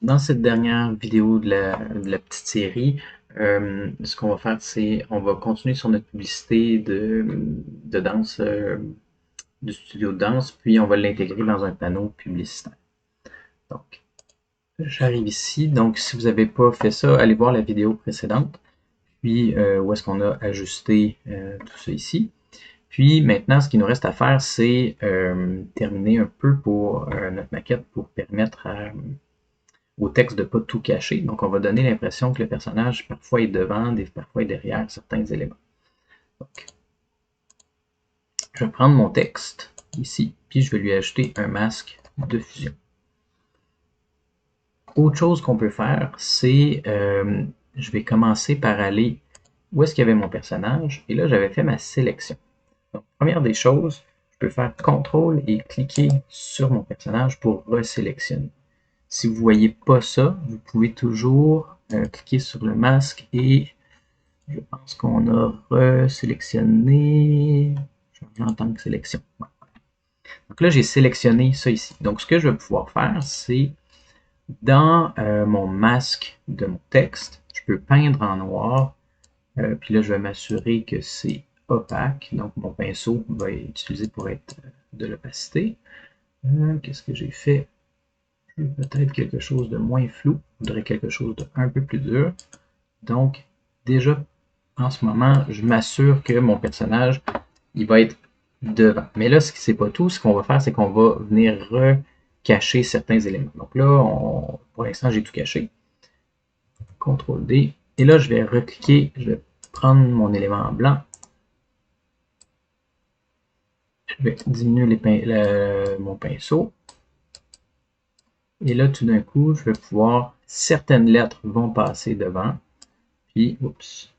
Dans cette dernière vidéo de la petite série, ce qu'on va faire, c'est on va continuer sur notre publicité de danse, du studio de danse, puis on va l'intégrer dans un panneau publicitaire. Donc, j'arrive ici. Donc, si vous n'avez pas fait ça, allez voir la vidéo précédente, puis où est-ce qu'on a ajusté tout ça ici. Puis maintenant, ce qu'il nous reste à faire, c'est terminer un peu pour notre maquette pour permettre au texte de ne pas tout cacher. Donc, on va donner l'impression que le personnage parfois est devant, parfois est derrière certains éléments. Donc, je vais prendre mon texte ici, puis je vais lui ajouter un masque de fusion. Autre chose qu'on peut faire, c'est je vais commencer par aller où est-ce qu'il y avait mon personnage, et là, j'avais fait ma sélection. Donc, première des choses, je peux faire CTRL et cliquer sur mon personnage pour resélectionner. Si vous ne voyez pas ça, vous pouvez toujours cliquer sur le masque et je pense qu'on a resélectionné. Je reviens en tant que sélection. Ouais. Donc là, j'ai sélectionné ça ici. Donc, ce que je vais pouvoir faire, c'est dans mon masque de mon texte, je peux peindre en noir. Puis là, je vais m'assurer que c'est opaque. Donc, mon pinceau va être utilisé pour être de l'opacité. Qu'est-ce que j'ai fait? Peut-être quelque chose de moins flou. Je voudrais quelque chose d'un peu plus dur. Donc, déjà, en ce moment, je m'assure que mon personnage, il va être devant. Mais là, ce qui c'est pas tout, ce qu'on va faire, c'est qu'on va venir recacher certains éléments. Donc là, pour l'instant, j'ai tout caché. CTRL D. Et là, je vais recliquer, je vais prendre mon élément en blanc. Je vais diminuer mon pinceau. Et là, tout d'un coup, je vais pouvoir, certaines lettres vont passer devant. Puis, oups,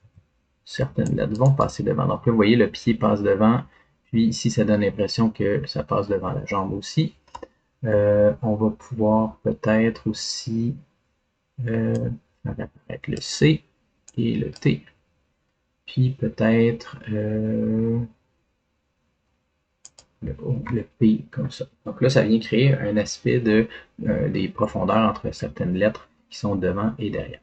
certaines lettres vont passer devant. Donc là, vous voyez, le pied passe devant. Puis ici, ça donne l'impression que ça passe devant la jambe aussi. On va pouvoir peut-être aussi faire apparaître le C et le T. Puis peut-être le P comme ça. Donc là, ça vient créer un aspect des profondeurs entre certaines lettres qui sont devant et derrière.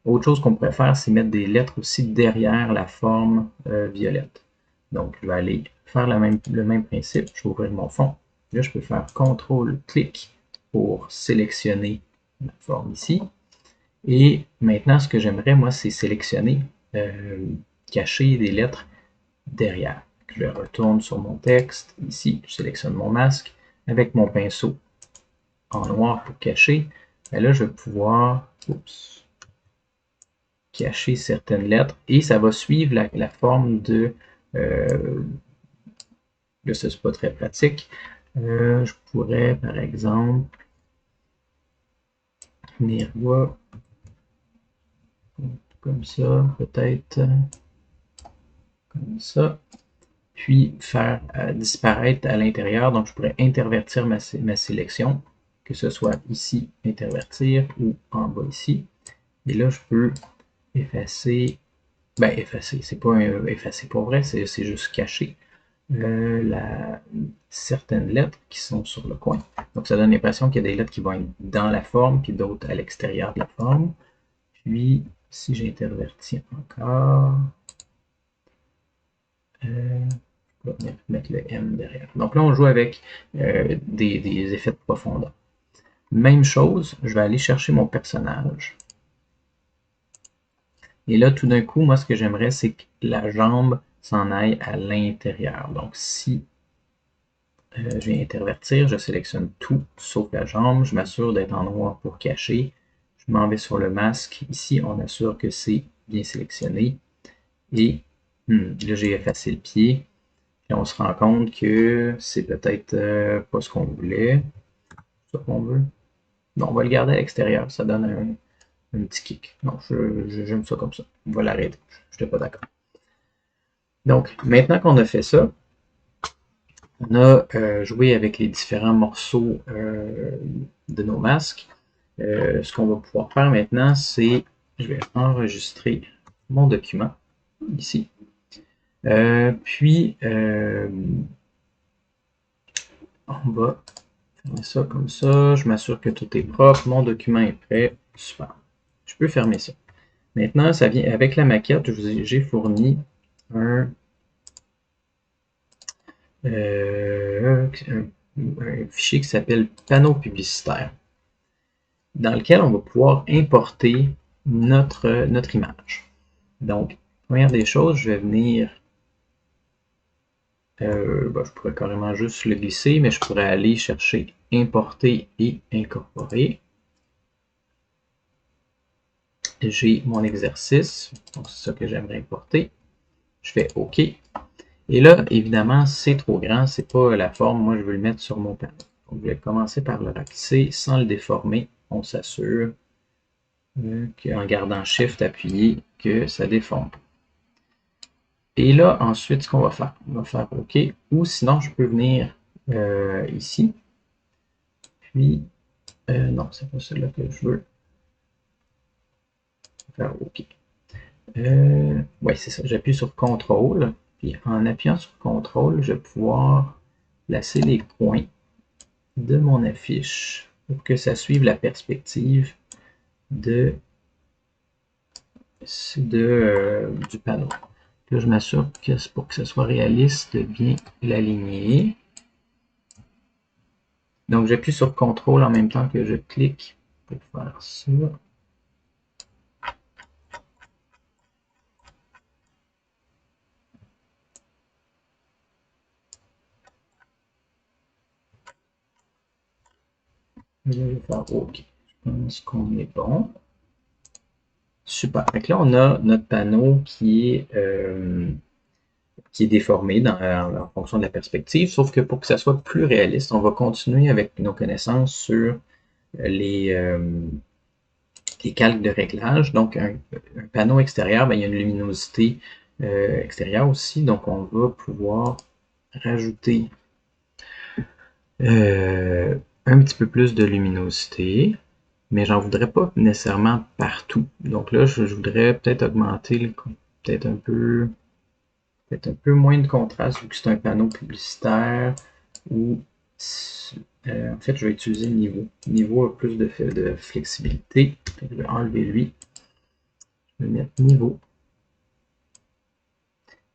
Autre chose qu'on pourrait faire, c'est mettre des lettres aussi derrière la forme violette. Donc, je vais aller faire le même principe. Je vais ouvrir mon fond. Là, je peux faire CTRL-clic pour sélectionner la forme ici. Et maintenant, ce que j'aimerais, moi, c'est sélectionner, cacher des lettres derrière. Je retourne sur mon texte. Ici, je sélectionne mon masque avec mon pinceau en noir pour cacher. Et là, je vais pouvoir cacher certaines lettres et ça va suivre la forme de... là, ce n'est pas très pratique. Je pourrais, par exemple, venir voir comme ça, peut-être comme ça, puis faire disparaître à l'intérieur. Donc, je pourrais intervertir ma sélection, que ce soit ici, intervertir, ou en bas ici. Et là, je peux effacer, effacer, c'est pas effacer pour vrai, c'est juste cacher certaines lettres qui sont sur le coin. Donc, ça donne l'impression qu'il y a des lettres qui vont être dans la forme, puis d'autres à l'extérieur de la forme. Puis, si j'intervertis encore, je vais mettre le M derrière. Donc là, on joue avec des effets de profondeur. Même chose, je vais aller chercher mon personnage. Et là, tout d'un coup, moi, ce que j'aimerais, c'est que la jambe s'en aille à l'intérieur. Donc, si je viens intervertir, je sélectionne tout sauf la jambe, je m'assure d'être en noir pour cacher. Je m'en vais sur le masque. Ici, on assure que c'est bien sélectionné. Et là, j'ai effacé le pied. Et on se rend compte que c'est peut-être pas ce qu'on voulait. Ce qu'on veut. Non, on va le garder à l'extérieur. Ça donne un petit kick. Non, j'aime ça comme ça. On va l'arrêter. Je n'étais pas d'accord. Donc, maintenant qu'on a fait ça, on a joué avec les différents morceaux de nos masques. Ce qu'on va pouvoir faire maintenant, c'est, je vais enregistrer mon document ici. Puis, on va fermer ça comme ça. Je m'assure que tout est propre. Mon document est prêt. Super. Je peux fermer ça. Maintenant, ça vient avec la maquette. J'ai fourni un fichier qui s'appelle panneau publicitaire, dans lequel on va pouvoir importer notre image. Donc, première des choses, je vais venir, je pourrais carrément juste le glisser, mais je pourrais aller chercher importer et incorporer. J'ai mon exercice, donc c'est ça que j'aimerais importer. Je fais OK. Et là, évidemment, c'est trop grand, c'est pas la forme, moi je veux le mettre sur mon panneau. Donc je vais commencer par le rapetisser sans le déformer. On s'assure qu'en gardant Shift appuyé, que ça déforme. Et là, ensuite, ce qu'on va faire, on va faire OK, ou sinon je peux venir ici, puis, non, c'est pas celui-là que je veux. Faire OK. Oui, c'est ça, j'appuie sur CTRL, puis en appuyant sur CTRL, je vais pouvoir placer les coins de mon affiche pour que ça suive la perspective du panneau. Là, je m'assure que pour que ce soit réaliste, de bien l'aligner. Donc, j'appuie sur CTRL en même temps que je clique pour faire ça. Je vais faire OK. Je pense qu'on est bon. Super. Donc là, on a notre panneau qui est déformé en fonction de la perspective, sauf que pour que ça soit plus réaliste, on va continuer avec nos connaissances sur les calques de réglage. Donc, un panneau extérieur, il y a une luminosité extérieure aussi, donc on va pouvoir rajouter un petit peu plus de luminosité, mais j'en voudrais pas nécessairement partout. Donc là, je voudrais peut-être augmenter peut-être un peu moins de contraste vu que c'est un panneau publicitaire ou en fait je vais utiliser le niveau. Le niveau a plus de flexibilité. Je vais enlever lui. Je vais mettre niveau.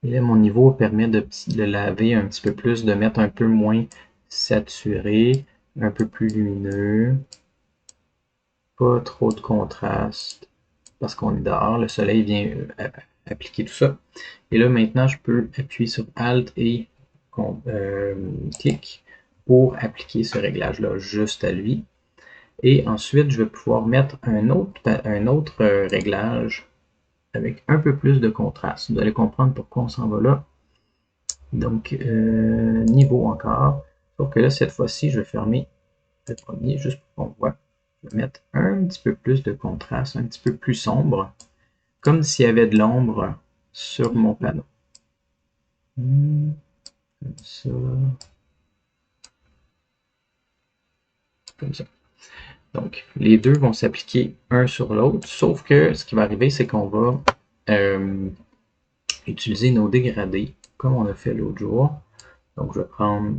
Et là, mon niveau permet de laver un petit peu plus, de mettre un peu moins saturé, un peu plus lumineux. Pas trop de contraste parce qu'on est dehors. Le soleil vient appliquer tout ça. Et là, maintenant, je peux appuyer sur Alt et clic pour appliquer ce réglage-là juste à lui. Et ensuite, je vais pouvoir mettre un autre réglage avec un peu plus de contraste. Vous allez comprendre pourquoi on s'en va là. Donc, niveau encore. Sauf que là, cette fois-ci, je vais fermer le premier juste pour qu'on voit. Je vais mettre un petit peu plus de contraste, un petit peu plus sombre, comme s'il y avait de l'ombre sur mon panneau. Comme ça. Comme ça. Donc, les deux vont s'appliquer un sur l'autre, sauf que ce qui va arriver, c'est qu'on va utiliser nos dégradés, comme on a fait l'autre jour. Donc, je vais prendre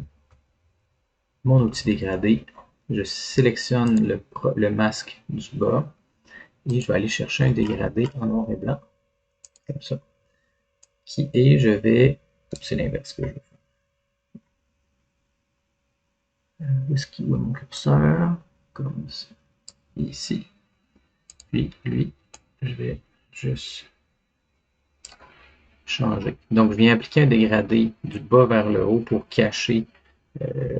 mon outil dégradé, je sélectionne le masque du bas, et je vais aller chercher un dégradé en noir et blanc, comme ça, et je vais, c'est l'inverse que je vais faire. Où est mon curseur? Comme ça, ici. Puis lui, je vais juste changer. Donc, je viens appliquer un dégradé du bas vers le haut pour cacher,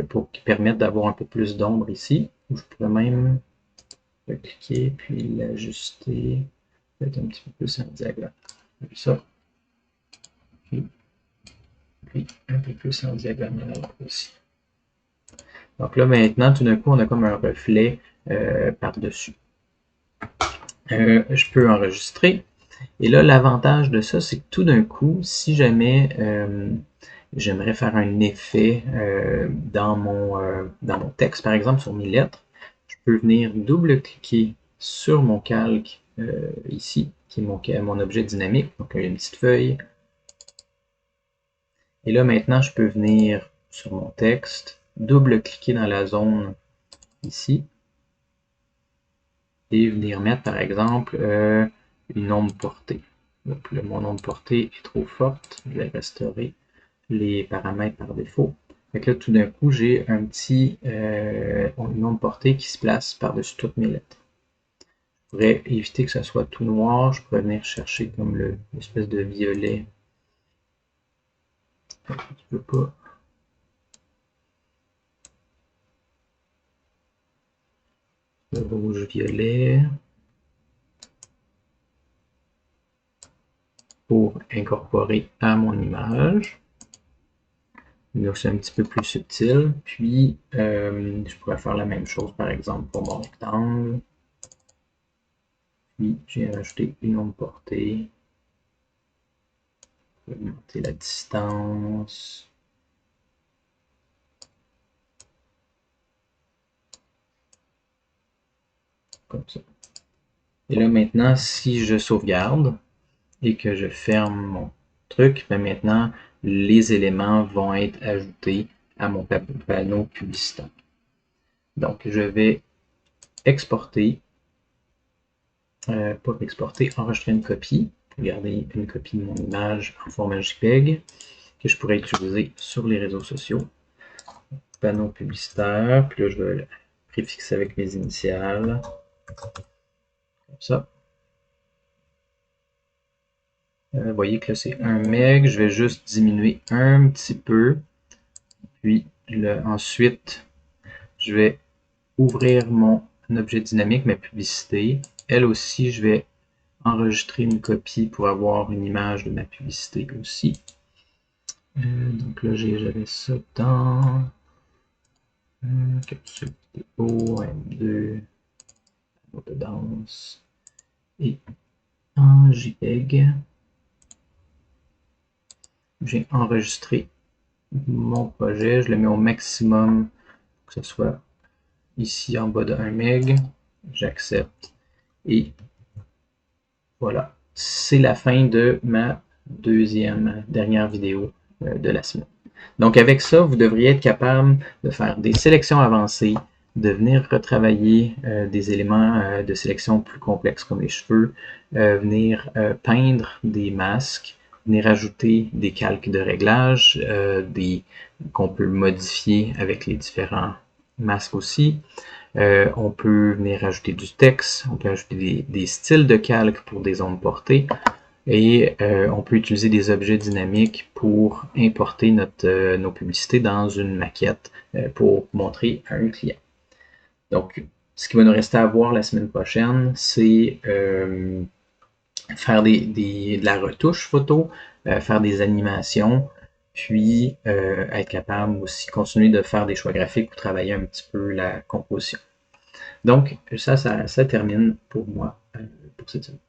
pour permettre d'avoir un peu plus d'ombre ici. Je pourrais même cliquer puis l'ajuster peut-être un petit peu plus en diagonale. Comme ça. Puis un peu plus en diagonale aussi. Donc là, maintenant, tout d'un coup, on a comme un reflet par-dessus. Je peux enregistrer. Et là, l'avantage de ça, c'est que tout d'un coup, si jamais j'aimerais faire un effet dans mon texte, par exemple sur mes lettres, je peux venir double-cliquer sur mon calque ici, qui est mon objet dynamique. Donc, il y a une petite feuille. Et là, maintenant, je peux venir sur mon texte, double-cliquer dans la zone ici et venir mettre par exemple une ombre portée. Donc mon ombre portée est trop forte, je vais restaurer les paramètres par défaut. Fait que là, tout d'un coup, j'ai un petit une ombre portée qui se place par-dessus toutes mes lettres. Je pourrais éviter que ça soit tout noir, je pourrais venir chercher comme l'espèce de violet. Un petit peu pas. Le rouge-violet. Pour incorporer à mon image. Donc c'est un petit peu plus subtil. Puis je pourrais faire la même chose par exemple pour mon rectangle. Puis j'ai rajouté une ombre portée. Je vais augmenter la distance. Comme ça. Et là maintenant, si je sauvegarde et que je ferme mon truc, ben maintenant les éléments vont être ajoutés à mon panneau publicitaire. Donc je vais exporter, pas exporter, enregistrer une copie, garder une copie de mon image en format JPEG que je pourrais utiliser sur les réseaux sociaux. Panneau publicitaire, puis là je vais le préfixer avec mes initiales, comme ça. Vous voyez que là c'est 1 MB, je vais juste diminuer un petit peu, puis ensuite je vais ouvrir mon objet dynamique, ma publicité. Elle aussi, je vais enregistrer une copie pour avoir une image de ma publicité aussi. Donc là, j'avais ça dans capsule vidéo, M2, de danse et en JPEG. J'ai enregistré mon projet, je le mets au maximum, que ce soit ici en bas de 1 MB. J'accepte et voilà, c'est la fin de ma dernière vidéo de la semaine. Donc avec ça, vous devriez être capable de faire des sélections avancées, de venir retravailler des éléments de sélection plus complexes comme les cheveux, venir peindre des masques, venir ajouter des calques de réglage, qu'on peut modifier avec les différents masques aussi. On peut venir ajouter du texte, on peut ajouter des styles de calque pour des ombres portées et on peut utiliser des objets dynamiques pour importer nos publicités dans une maquette pour montrer à un client. Donc, ce qui va nous rester à voir la semaine prochaine, c'est faire de la retouche photo, faire des animations, puis être capable aussi continuer de faire des choix graphiques pour travailler un petit peu la composition. Donc, ça termine pour moi pour cette semaine.